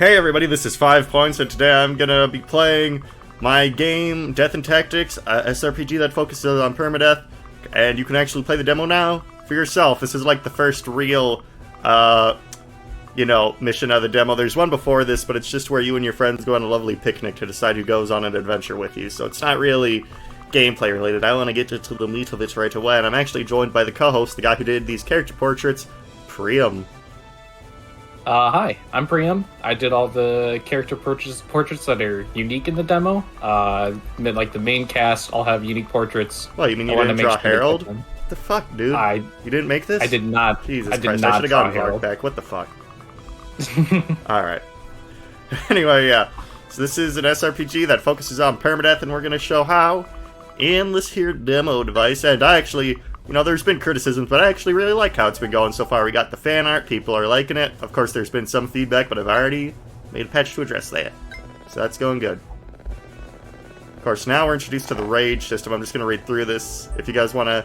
Hey everybody, this is 5 Points, and today I'm gonna be playing my game, Death and Tactics, a SRPG that focuses on permadeath, and you can actually play the demo now for yourself. This is like the first real, mission of the demo. There's one before this, but it's just where you and your friends go on a lovely picnic to decide who goes on an adventure with you, so it's not really gameplay related. I want to get to the meat of it right away, and I'm actually joined by the co-host, the guy who did these character portraits, Priam. Hi, I'm Priam. I did all the character portraits that are unique in the demo. Like the main cast all have unique portraits. Well, you mean you didn't draw Harold? What the fuck, dude? You didn't make this? I did not. Jesus Christ, I should have gotten Harold back. What the fuck? Alright. Anyway, yeah. So this is an SRPG that focuses on permadeath, and we're going to show how in this here demo device. And I actually... there's been criticisms, but I actually really like how it's been going so far. We got the fan art, people are liking it. Of course, there's been some feedback, but I've already made a patch to address that. So that's going good. Of course, now we're introduced to the rage system. I'm just going to read through this. If you guys want to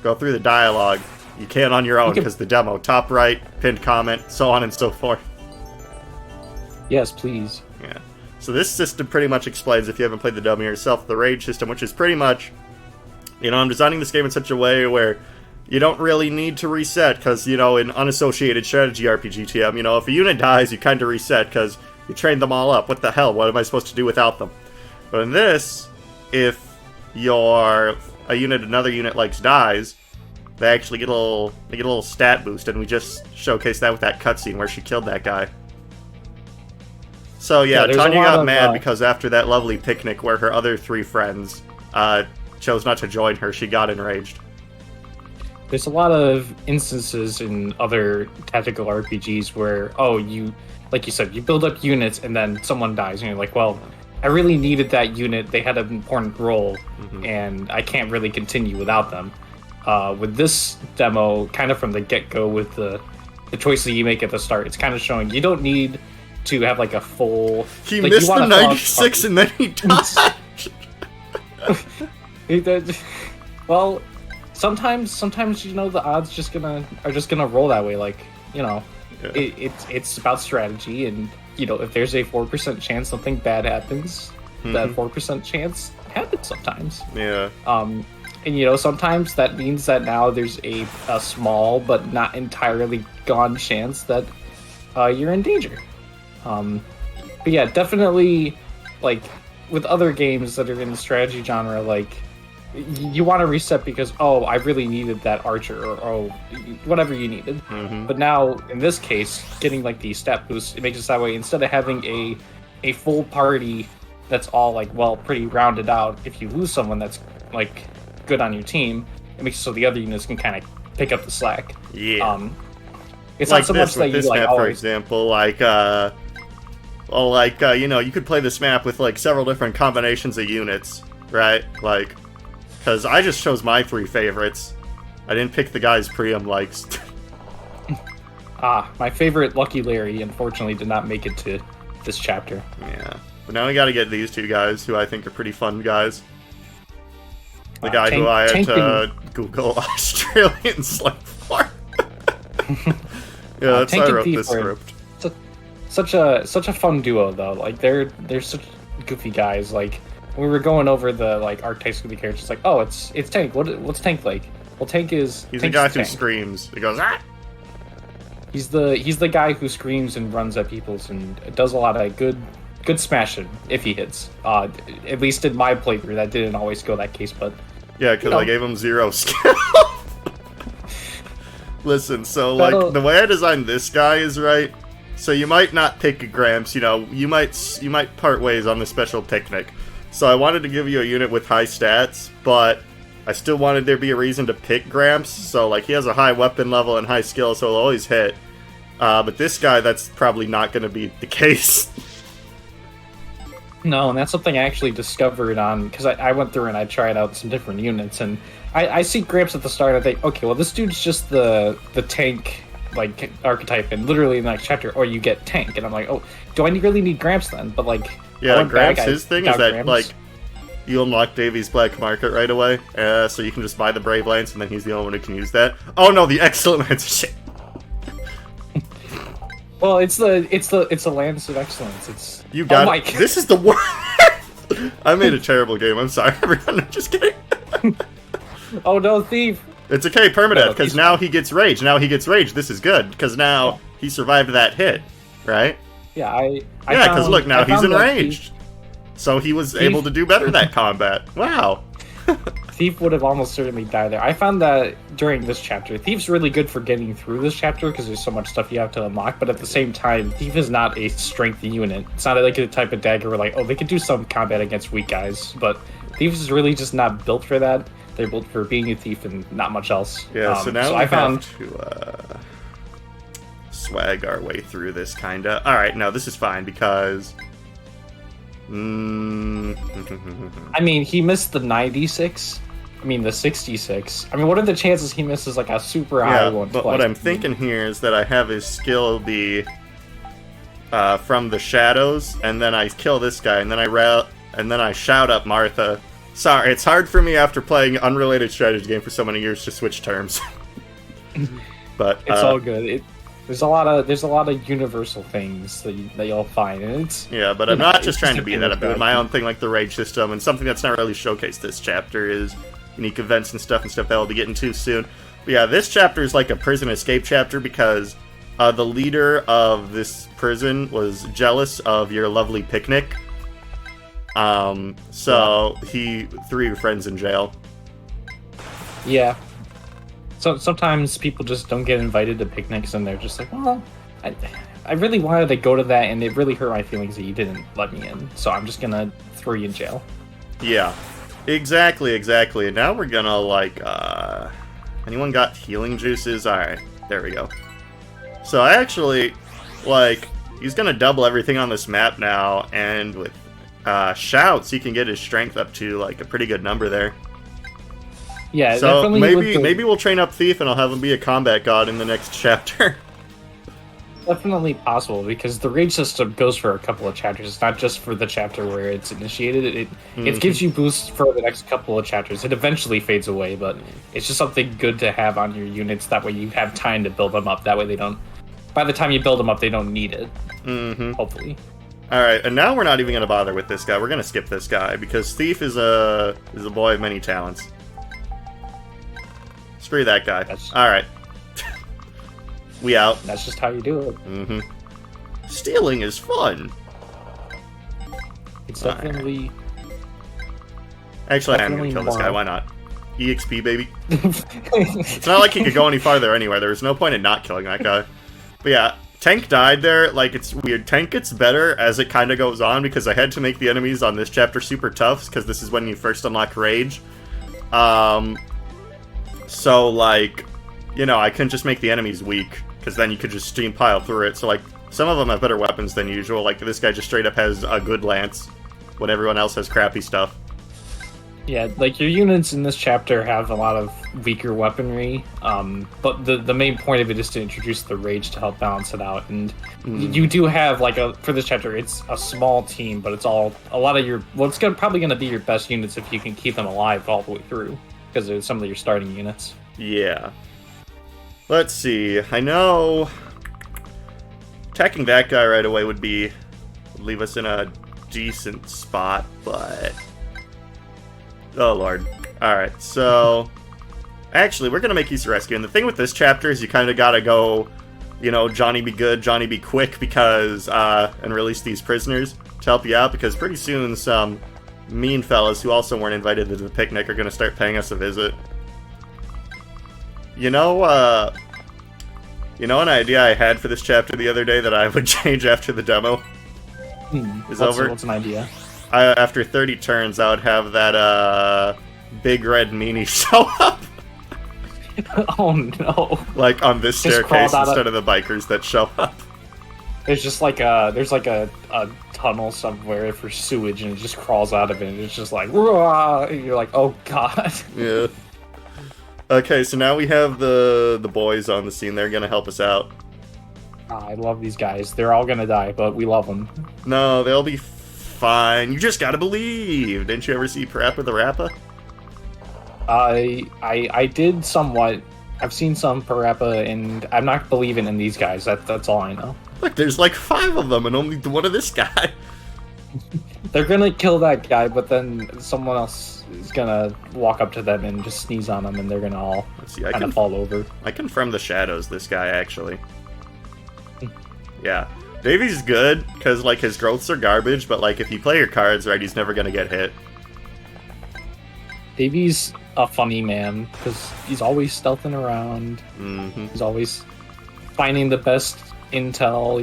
go through the dialogue, you can on your own, because the demo, top right, pinned comment, so on and so forth. Yes, please. Yeah. So this system pretty much explains, if you haven't played the demo yourself, the rage system, which is pretty much... I'm designing this game in such a way where you don't really need to reset, because, in unassociated strategy RPG TM, if a unit dies, you kind of reset, because you trained them all up. What the hell? What am I supposed to do without them? But in this, if another unit dies, they actually get a little stat boost, and we just showcased that with that cutscene where she killed that guy. So yeah, Tanya got mad because after that lovely picnic where her other three friends, chose not to join her, she got enraged. There's a lot of instances in other tactical RPGs where, like you said, you build up units and then someone dies, and you're like, well, I really needed that unit, they had an important role, and I can't really continue without them. With this demo, kind of from the get-go with the choices you make at the start, it's kind of showing you don't need to have a full... He missed the 96 and then he died! Well, sometimes the odds are just gonna roll that way. It's about strategy, and if there's a 4% chance something bad happens, that 4% chance happens sometimes. Yeah. And sometimes that means that now there's a small but not entirely gone chance that you're in danger. But yeah, definitely with other games that are in the strategy genre, you want to reset because, I really needed that archer, or whatever you needed. But now, in this case, getting the stat boost, it makes it that way. Instead of having a full party that's all pretty rounded out, if you lose someone that's good on your team, it makes it so the other units can kind of pick up the slack. Yeah. It's not so much that you map, for example, you could play this map with several different combinations of units, right? Because I just chose my 3 favorites. I didn't pick the guys Priam likes. My favorite, Lucky Larry, unfortunately did not make it to this chapter. Yeah. But now we gotta get these 2 guys, who I think are pretty fun guys. The guy who I had to Google Australian slang for. Yeah, that's how I wrote this script. Such a fun duo, though. They're such goofy guys. We were going over the archetypes of the characters, it's Tank. What's Tank like? Well, Tank is... He's the guy who screams. He goes, ah! He's the guy who screams and runs at people and does a lot of good smashing if he hits. At least in my playthrough, that didn't always go that case, but... Yeah, because I gave him 0 skill. Listen, so, the way I designed this guy is right. So you might not pick a Gramps, you might part ways on the special picnic. So I wanted to give you a unit with high stats, but I still wanted there to be a reason to pick Gramps. So, he has a high weapon level and high skill, so he'll always hit. But this guy, that's probably not going to be the case. No, and that's something I actually discovered because I went through and I tried out some different units, and I see Gramps at the start, and I think, okay, well, this dude's just the tank, archetype, and literally in the next chapter, or you get Tank, and I'm like, oh, do I really need Gramps then? But, yeah, Gramps, his thing is that, you unlock Davy's Black Market right away, so you can just buy the Brave Lance, and then he's the only one who can use that. Oh no, the Excellent Lance! Shit! Well, it's the Lance of Excellence. It's You got oh it. This is the worst. I made a terrible game. I'm sorry, everyone. I'm just kidding. Oh no, thief! It's okay, permadeath, because No, now he gets rage. Now he gets rage. This is good, because now he survived that hit, right? Yeah, yeah, because look, now he's enraged. So he was able to do better that combat. Wow. Thief would have almost certainly died there. I found that during this chapter, Thief's really good for getting through this chapter because there's so much stuff you have to unlock, but at the same time, Thief is not a strength unit. It's not like a type of dagger where like, oh, they could do some combat against weak guys, but Thief is really just not built for that. They're built for being a thief and not much else. Yeah, so now we have to swag our way through this, kinda. Alright, no, this is fine, because... I mean, he missed the 96. I mean, the 66. I mean, what are the chances he misses, like, a super high one? But what I'm thinking here is that I have his skill be from the shadows, and then I kill this guy, and then I shout up Martha. Sorry, it's hard for me after playing unrelated strategy game for so many years to switch terms. But it's all good. There's a lot of universal things that you'll find, and it's but I'm not just trying to be that. I'm doing my own thing, like the rage system, and something that's not really showcased this chapter is unique events and stuff that we'll be getting to soon. But yeah, this chapter is like a prison escape chapter because the leader of this prison was jealous of your lovely picnic. So he threw your friends in jail. Yeah. So sometimes people just don't get invited to picnics, and they're just like, well, I really wanted to go to that, and it really hurt my feelings that you didn't let me in. So I'm just gonna throw you in jail. Yeah. Exactly. And now we're gonna, like, anyone got healing juices? Alright, there we go. So I actually, like, he's gonna double everything on this map now, and with shouts, he can get his strength up to, like, a pretty good number there. Yeah, so maybe we'll train up Thief and I'll have him be a combat god in the next chapter. Definitely possible, because the rage system goes for a couple of chapters. It's not just for the chapter where it's initiated. It gives you boosts for the next couple of chapters. It eventually fades away, but it's just something good to have on your units. That way you have time to build them up. That way they don't... By the time you build them up, they don't need it. Hopefully. Alright, and now we're not even going to bother with this guy. We're going to skip this guy, because Thief is a boy of many talents. Screw that guy. Alright. We out. That's just how you do it. Stealing is fun. It's definitely... Actually, I'm going to kill this guy. Why not? EXP, baby. It's not like he could go any farther anyway. There was no point in not killing that guy. But yeah, Tank died there. Like, it's weird. Tank gets better as it kind of goes on, because I had to make the enemies on this chapter super tough, because this is when you first unlock Rage. So, like, you know, I couldn't just make the enemies weak, because then you could just steam pile through it. So, like, some of them have better weapons than usual. Like, this guy just straight up has a good lance, when everyone else has crappy stuff. Yeah, like, your units in this chapter have a lot of weaker weaponry, but the main point of it is to introduce the rage to help balance it out. And you do have, like, for this chapter, it's a small team, but it's all, a lot of your, well, it's probably going to be your best units if you can keep them alive all the way through, because it's some of your starting units. Yeah. Let's see. I know attacking that guy right away would leave us in a decent spot, but... Oh, Lord. Alright, so... Actually, we're gonna make use of rescue, and the thing with this chapter is you kind of gotta go, you know, Johnny be good, Johnny be quick, because, and release these prisoners to help you out, because pretty soon some mean fellas who also weren't invited to the picnic are gonna start paying us a visit. You know an idea I had for this chapter the other day that I would change after the demo is over? What's an idea? After 30 turns, I would have that, big red meanie show up. Oh, no. Like, on this staircase instead of the bikers that show up. There's just like a tunnel somewhere for sewage, and it just crawls out of it, and it's just like, Whoa! And you're like, oh, God. Yeah. Okay, so now we have the boys on the scene. They're gonna help us out. I love these guys. They're all gonna die, but we love them. No, they'll be fine. You just gotta believe. Didn't you ever see Parappa the Rappa? I did somewhat. I've seen some Parappa, and I'm not believing in these guys. That's all I know. Look, there's like 5 of them and only one of this guy. They're gonna kill that guy, but then someone else is gonna walk up to them and just sneeze on them, and they're gonna all kind of fall over. I confirm the shadows this guy, actually. Yeah. Davy's good, because, like, his growths are garbage, but, like, if you play your cards right, he's never gonna get hit. Davy's a funny man, because he's always stealthing around. Mm-hmm. He's always finding the best intel.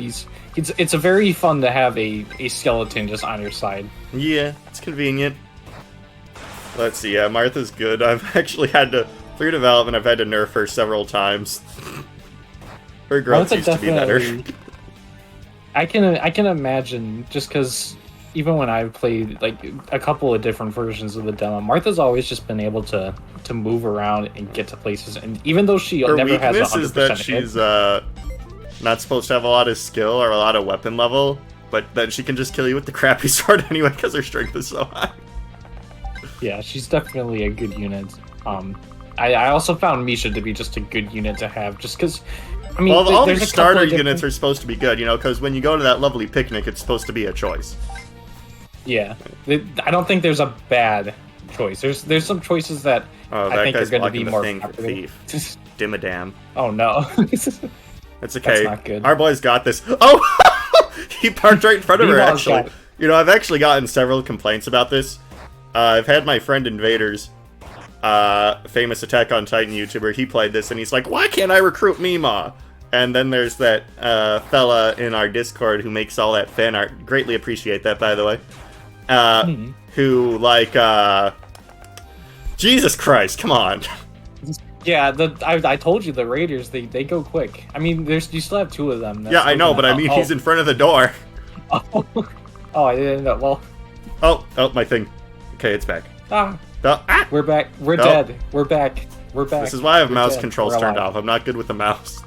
It's a very fun to have a skeleton just on your side. Yeah, it's convenient. Let's see, yeah, Martha's good. I've actually had to, through development, I've had to nerf her several times. Her growth used to be better. I can imagine, just because even when I've played like a couple of different versions of the demo, Martha's always just been able to move around and get to places, and even though she her never has 100% weakness is that she's not supposed to have a lot of skill or a lot of weapon level, but then she can just kill you with the crappy sword anyway because her strength is so high. Yeah, she's definitely a good unit. I also found Misha to be just a good unit to have, just because. I mean, well, all the starter units are supposed to be good, you know, because when you go to that lovely picnic, it's supposed to be a choice. Yeah, I don't think there's a bad choice. There's some choices that I think are going to be more popular. Dimmadam. Oh no. That's okay. That's not good. Our boy's got this. Oh! He parked right in front of her, actually. You know, I've actually gotten several complaints about this. I've had my friend Invaders, famous Attack on Titan YouTuber, he played this, and he's like, why can't I recruit Mima? And then there's that fella in our Discord who makes all that fan art. Greatly appreciate that, by the way. Who, like, Jesus Christ, come on. Yeah, I told you, the Raiders, they go quick. I mean, you still have 2 of them. Yeah, I know, but I mean, he's in front of the door. Oh, I didn't know. Well. Oh, my thing. Okay, it's back. We're back. We're dead. We're back. We're back. This is why I have mouse controls turned off. I'm not good with the mouse.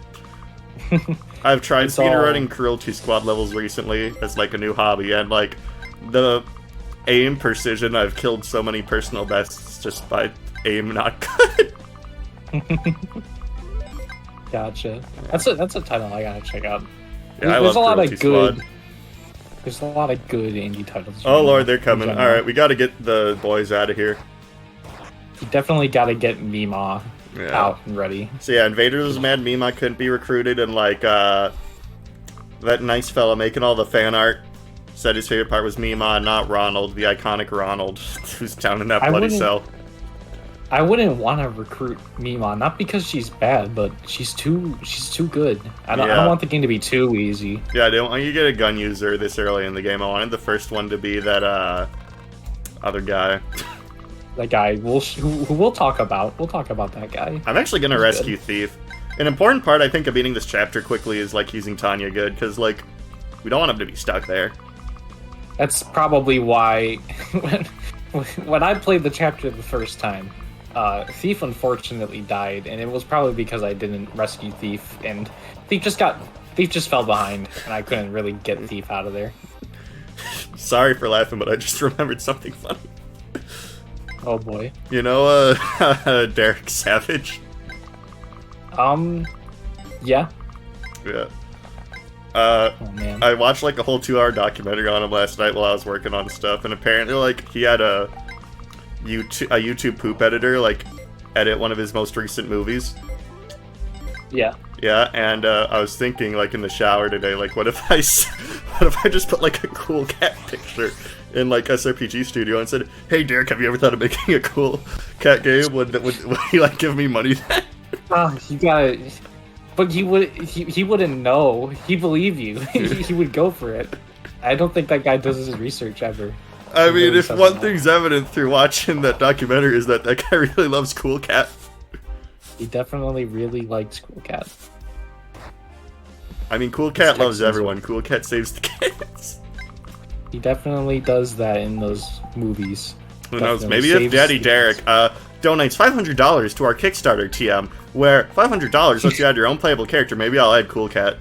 I've tried speedrunning Cruelty Squad levels recently as, like, a new hobby, and, like, the aim precision, I've killed so many personal bests just by aim not good. Gotcha. That's a title I gotta check out. Yeah, there's a lot of good. Squad. There's a lot of good indie titles. Oh lord, they're coming. Alright, we gotta get the boys out of here. You definitely gotta get Mima out and ready. So yeah, Invaders was mad Mima couldn't be recruited, and like, that nice fella making all the fan art said his favorite part was Mima, not Ronald, the iconic Ronald, who's down in that bloody cell. I wouldn't want to recruit Mima, not because she's bad, but she's too good. I don't want the game to be too easy. Yeah, I don't want you to get a gun user this early in the game. I wanted the first one to be that other guy. That guy who we'll talk about. We'll talk about that guy. I'm actually gonna rescue Thief. An important part, I think, of beating this chapter quickly is like using Tanya good, because like we don't want him to be stuck there. That's probably why when I played the chapter the first time, Thief unfortunately died, and it was probably because I didn't rescue Thief, and Thief just fell behind, and I couldn't really get Thief out of there. Sorry for laughing, but I just remembered something funny. Oh boy. You know, Derek Savage? Yeah. Yeah. Oh man. I watched like a whole 2-hour documentary on him last night while I was working on stuff, and apparently like he had a YouTube poop editor like edit one of his most recent movies. Yeah. Yeah, and I was thinking like in the shower today, like what if I just put like a cool cat picture in like SRPG Studio and said, "Hey Derek, have you ever thought of making a cool cat game? Would you like give me money then?" You gotta. But he wouldn't know. He believe you. He would go for it. I don't think that guy does his research ever. I mean, if one thing's evident through watching that documentary is that guy really loves Cool Cat. He definitely really likes Cool Cat. I mean, Cool Cat loves everyone. Cool Cat saves the kids. He definitely does that in those movies. Who knows? Maybe if Daddy Derek donates $500 to our Kickstarter TM, where $500 lets you add your own playable character, maybe I'll add Cool Cat.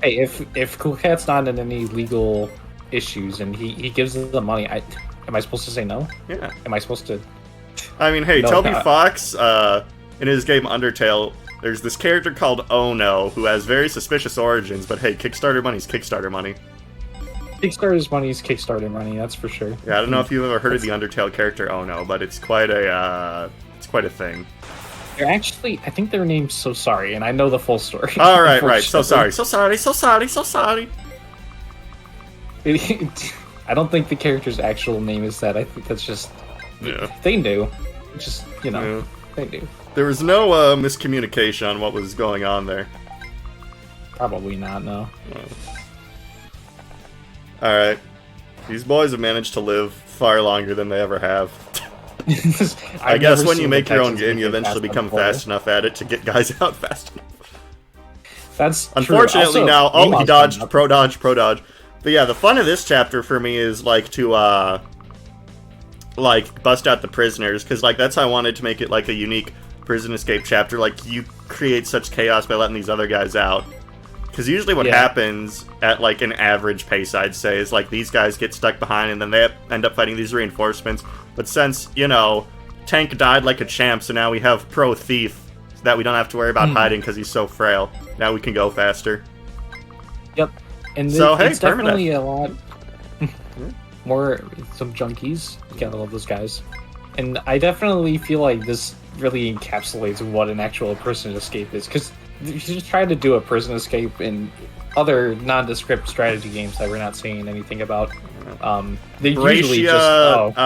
Hey, if Cool Cat's not in any legal issues and he gives us the money, am I supposed to say no? Yeah. Am I supposed to? I mean, hey, No, Toby Fox, in his game Undertale, there's this character called Ono who has very suspicious origins, but hey, Kickstarter money's Kickstarter money. Kickstarter's money is Kickstarter money, that's for sure. Yeah, I don't know if you've ever heard of the Undertale character Ono, but it's quite a thing. They're actually, I think their name's So Sorry, and I know the full story. All right. So sorry. I don't think the character's actual name is that. I think that's just... Yeah. They knew. Just, they knew. There was no miscommunication on what was going on there. Probably not, no. Alright. These boys have managed to live far longer than they ever have. I guess when you make your own game, you eventually become fast enough at it to get guys out fast enough. That's unfortunately true. now. Oh, he dodged. Pro dodge. But yeah, the fun of this chapter for me is like to like bust out the prisoners, because like that's how I wanted to make it like a unique prison escape chapter. Like you create such chaos by letting these other guys out. Because usually what happens at, like, an average pace, I'd say, is, like, these guys get stuck behind and then they end up fighting these reinforcements. But since, you know, Tank died like a champ, so now we have Pro Thief, so that we don't have to worry about hiding because he's so frail. Now we can go faster. Yep. And so, hey, it's definitely a lot more, some junkies. You gotta love those guys. And I definitely feel like this really encapsulates what an actual prison escape is, because you just try to do a prison escape in other nondescript strategy games that we're not saying anything about. They usually just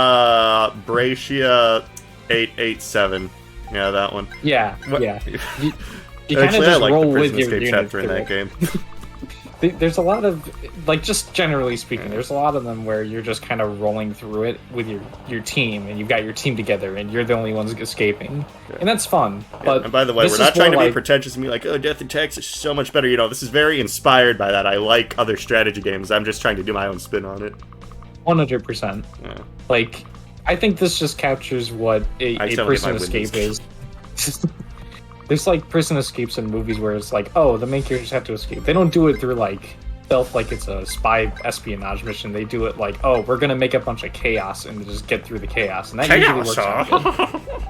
Bracia 887. Yeah, that one. Yeah. What? Yeah. You kind of just roll with your unit chapter in that game. There's a lot of, like, just generally speaking, there's a lot of them where you're just kind of rolling through it with your team, and you've got your team together, and you're the only ones escaping, and that's fun. But and by the way, we're not trying to be pretentious and be like, oh, Death and Tax is so much better. You know, this is very inspired by that. I like other strategy games. I'm just trying to do my own spin on it. 100%. Yeah. Like, I think this just captures what a prison escape is. There's, like, prison escapes in movies where it's like, oh, the main characters have to escape. They don't do it through, like, stealth like it's a spy espionage mission. They do it like, oh, we're gonna make a bunch of chaos and just get through the chaos. And that usually works out good.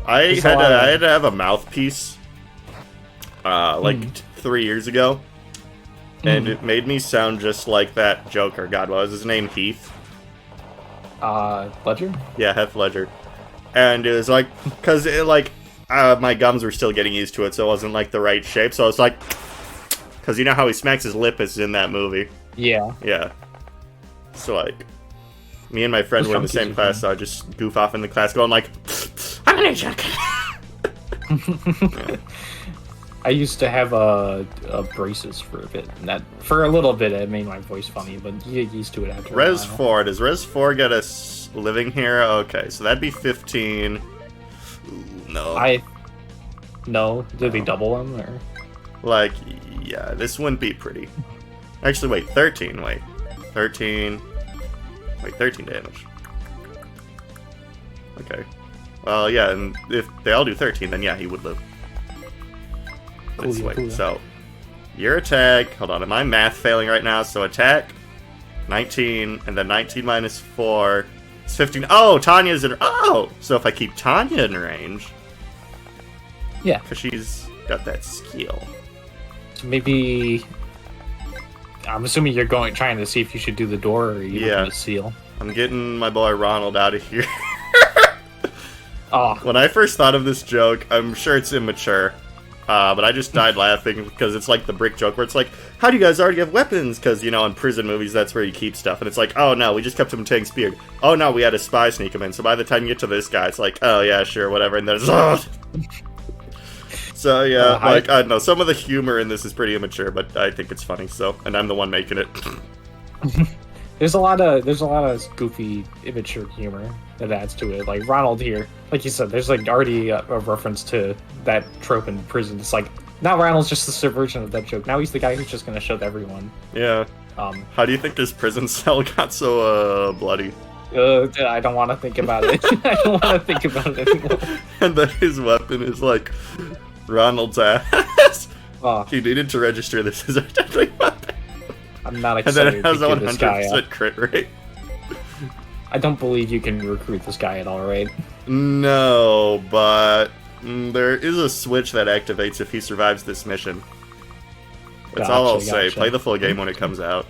I had to have a mouthpiece, like 3 years ago. And it made me sound just like that Joker. God, what was his name? Heath? Ledger? Yeah, Heath Ledger. And it was like, because it, like, my gums were still getting used to it, so it wasn't, like, the right shape. So I was like, because you know how he smacks his lip is in that movie. Yeah. Yeah. So, like, me and my friend were in the same class, so I just goof off in the class going, like, I'm an agent. Yeah. I used to have braces for a bit, and that for a little bit it made my voice funny, but you get used to it after Res a while. 4. Does Res 4 get us living here? Okay, so that'd be 15. Ooh, no. No. Did they double them, or? Like, yeah, this wouldn't be pretty. Actually, wait, 13, wait. 13. Wait, 13 damage. Okay. Well, yeah, and if they all do 13, then yeah, he would live. Let's wait, so your attack, hold on, am I math failing right now? So attack, 19, and then 19 minus 4, it's 15. Oh, Tanya's in, oh! So if I keep Tanya in range. Yeah. Because she's got that skill. So maybe, I'm assuming you're trying to see if you should do the door, or you looking to seal. I'm getting my boy Ronald out of here. Oh. When I first thought of this joke, I'm sure it's immature. But I just died laughing because it's like the brick joke where it's like, how do you guys already have weapons? Because, you know, in prison movies, that's where you keep stuff. And it's like, oh no, we just kept him Tank's beard. Oh no, we had a spy sneak him in. So by the time you get to this guy, it's like, oh yeah, sure, whatever. And then it's, So yeah, like, I don't know, some of the humor in this is pretty immature, but I think it's funny, so, and I'm the one making it. There's a lot of goofy, immature humor that adds to it. Like Ronald here, like you said, there's like already a reference to that trope in prison. It's like, now Ronald's just the subversion of that joke. Now he's the guy who's just gonna show to everyone. Yeah. How do you think this prison cell got so bloody? I don't want to think about it. I don't want to think about it anymore. And then his weapon is like Ronald's ass. Oh. He needed to register this as a deadly weapon. I'm not excited. And then it has a to 100% crit rate. I don't believe you can recruit this guy at all, right? No, but There is a switch that activates if he survives this mission. That's all I'll say. Play the full game when it comes out.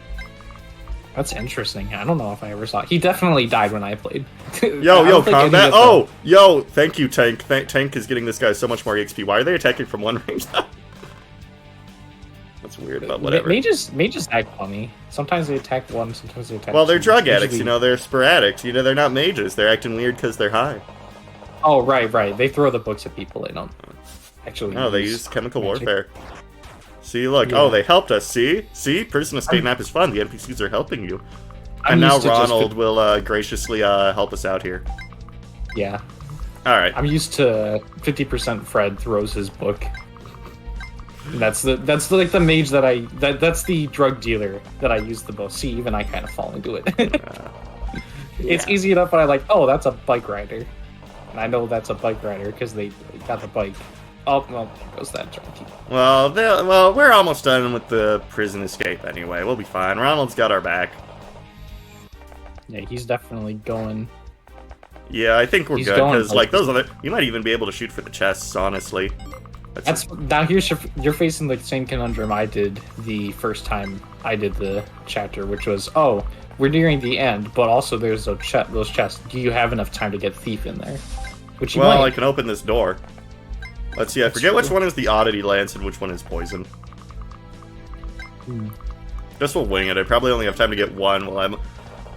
That's interesting. I don't know if I ever saw it. He definitely died when I played. Yo, combat! Oh! Yo, thank you, Tank. Tank is getting this guy so much more XP. Why are they attacking from one range now? That's weird, but whatever. Mages act funny. Sometimes they attack one, sometimes they attack Well, they're two. drug addicts, you know, they're sporadic. You know, they're not mages. They're acting weird because they're high. Oh, right. They throw the books at people. They don't actually No, they use chemical magic. warfare. See, look. Yeah. Oh, they helped us. See? Prison escape map is fun. The NPCs are helping you. I'm And now used to Ronald will graciously help us out here. Yeah. Alright. I'm used to 50% Fred throws his book. And that's like the mage that's the drug dealer that I use the most. See, even I kind of fall into it. It's easy enough when I like, oh, that's a bike rider. And I know that's a bike rider because they got the bike. Oh, well, there goes that junkie. Well, we're almost done with the prison escape anyway. We'll be fine. Ronald's got our back. Yeah, he's definitely going. Yeah, I think we're He's good, going because, like, places. those other... You might even be able to shoot for the chests, honestly. Now here's you're facing the same conundrum I did the first time I did the chapter, which was, oh, we're nearing the end, but also there's those chests. Do you have enough time to get Thief in there? Which you Well, might. I can open this door. Let's see, I forget which one is the Oddity Lance and which one is Poison. Guess we'll wing it. I probably only have time to get one while I'm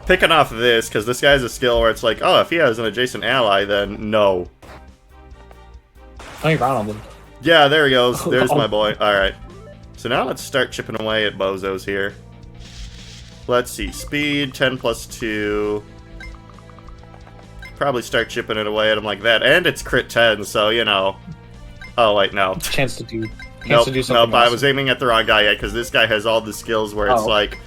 picking off this, because this guy has a skill where it's like, oh, if he has an adjacent ally, then no. Oh, you're Ronald. Yeah, there he goes. There's my boy. Alright. So now let's start chipping away at bozos here. Let's see. Speed, 10 plus 2. Probably start chipping it away at him like that. And it's crit 10, so, you know. Oh, wait, no. Chance to do Nope, something I else. was aiming at the wrong guy, because this guy has all the skills where it's Oh. like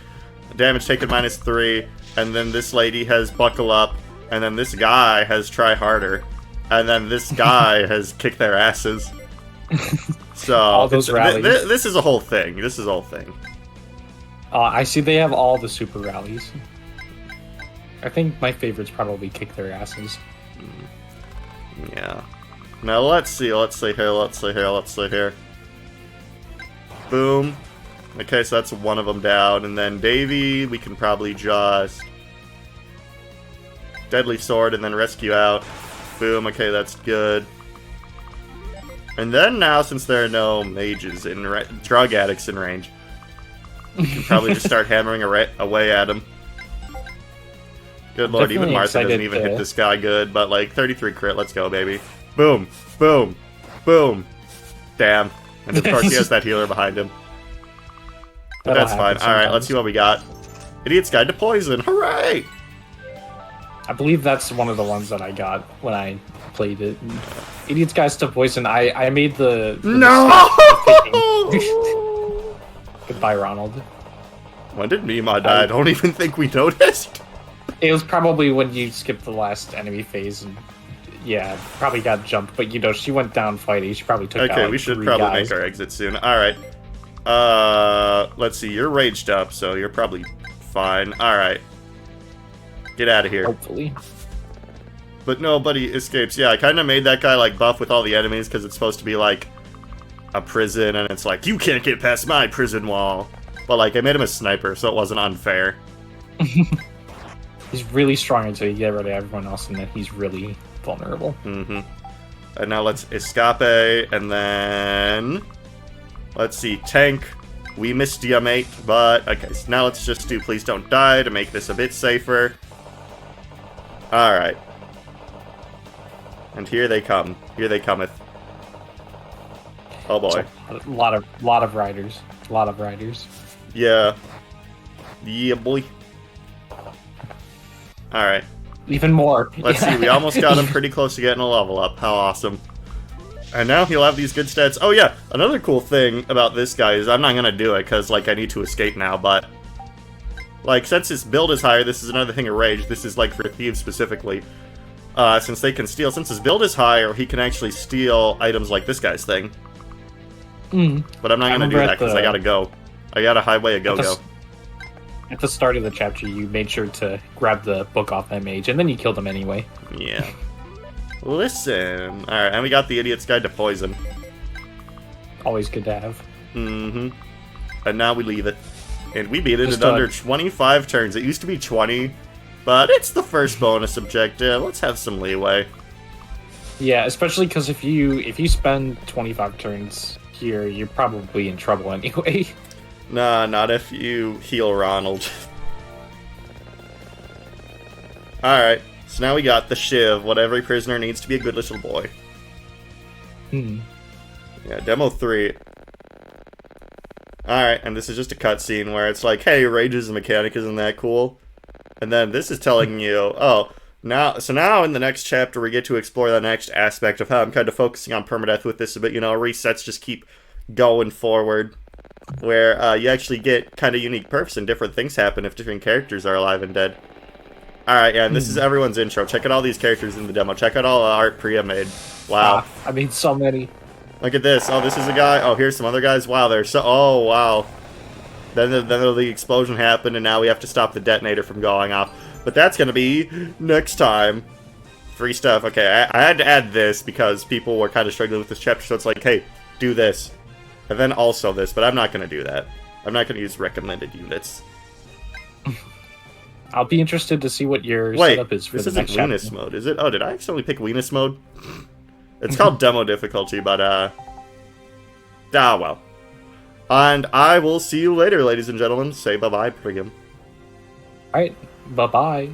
damage taken -3, and then this lady has buckle up, and then this guy has try harder, and then this guy has kick their asses. So All those rallies. This is a whole thing. This is a whole thing. I see they have all the super rallies. I think my favorite's probably kick their asses. Yeah. Now let's see here. Boom. Okay, so that's one of them down, and then Davy, we can probably just Deadly Sword and then rescue out. Boom, okay, that's good. And then now, since there are no mages and drug addicts in range, we can probably just start hammering away at him. Good lord, even Definitely Martha doesn't excited even to- hit this guy good, but like 33 crit, let's go, baby. Boom, boom, boom. Damn. And of course he has that healer behind him. But That'll that's fine. happen Alright, let's sometimes. see what we got. Idiot's Guide to Poison. Hooray! I believe that's one of the ones that I got when I played it. Idiot's Guys to Poison. I made the No! Goodbye, Ronald. When did Mima die? I don't even think we noticed. It was probably when you skipped the last enemy phase and yeah, probably got jumped, but you know, she went down fighting. She probably took out, Okay, like, we should 3 probably guys. make our exit soon. Alright. Let's see. You're raged up, so you're probably fine. Alright. Get out of here. Hopefully. But nobody escapes. Yeah, I kind of made that guy, like, buff with all the enemies, because it's supposed to be, like, a prison, and it's like, you can't get past my prison wall. But, like, I made him a sniper, so it wasn't unfair. He's really strong until you get rid of everyone else, and then he's really vulnerable. Mm-hmm. And now let's escape, and then... Let's see, tank. We missed ya, mate, but... Okay, so now let's just do Please Don't Die to make this a bit safer. Alright. And here they come. Here they cometh. Oh boy. So, a lot of riders. A lot of riders. Yeah. Yeah, boy. Alright. Even more. Let's see, we almost got him pretty close to getting a level up. How awesome. And now he'll have these good stats. Oh yeah, another cool thing about this guy is I'm not gonna do it, because, like, I need to escape now, but... Like, since his build is higher, this is another thing of rage. This is, like, for thieves specifically. Since they can steal... Since his build is higher, he can actually steal items like this guy's thing. But I'm not gonna do that, because I gotta go. I got a highway a go-go. At the start of the chapter, you made sure to grab the book off that mage, and then you killed him anyway. Yeah. Listen. Alright, and we got the Idiot's Guide to Poison. Always good to have. Mm-hmm. And now we leave it. And we beat it Just in under 25 turns. It used to be 20, but it's the first bonus objective. Let's have some leeway. Yeah, especially because if you spend 25 turns here, you're probably in trouble anyway. Nah, not if you heal Ronald. Alright, so now we got the Shiv, what every prisoner needs to be a good little boy. Yeah, Demo 3. Alright, and this is just a cutscene where it's like, hey, Rage as a mechanic, isn't that cool? And then this is telling you, oh, now in the next chapter we get to explore the next aspect of how I'm kind of focusing on permadeath with this a bit, resets just keep going forward. Where you actually get kind of unique perks and different things happen if different characters are alive and dead. Alright, yeah, and this is everyone's intro. Check out all these characters in the demo. Check out all the art Priya made. Wow. I mean, so many. Look at this. Oh, this is a guy. Oh, here's some other guys. Wow, they're so... Oh, wow. Then the explosion happened, and now we have to stop the detonator from going off. But that's going to be next time. Free stuff. Okay, I had to add this because people were kind of struggling with this chapter, so it's like, hey, do this. And then also this, but I'm not going to do that. I'm not going to use recommended units. I'll be interested to see what your setup is for the next chapter. This isn't Weenus mode, is it? Oh, did I accidentally pick Weenus mode? It's called demo difficulty, but, well. And I will see you later, ladies and gentlemen. Say bye-bye, Priam. Alright, bye-bye.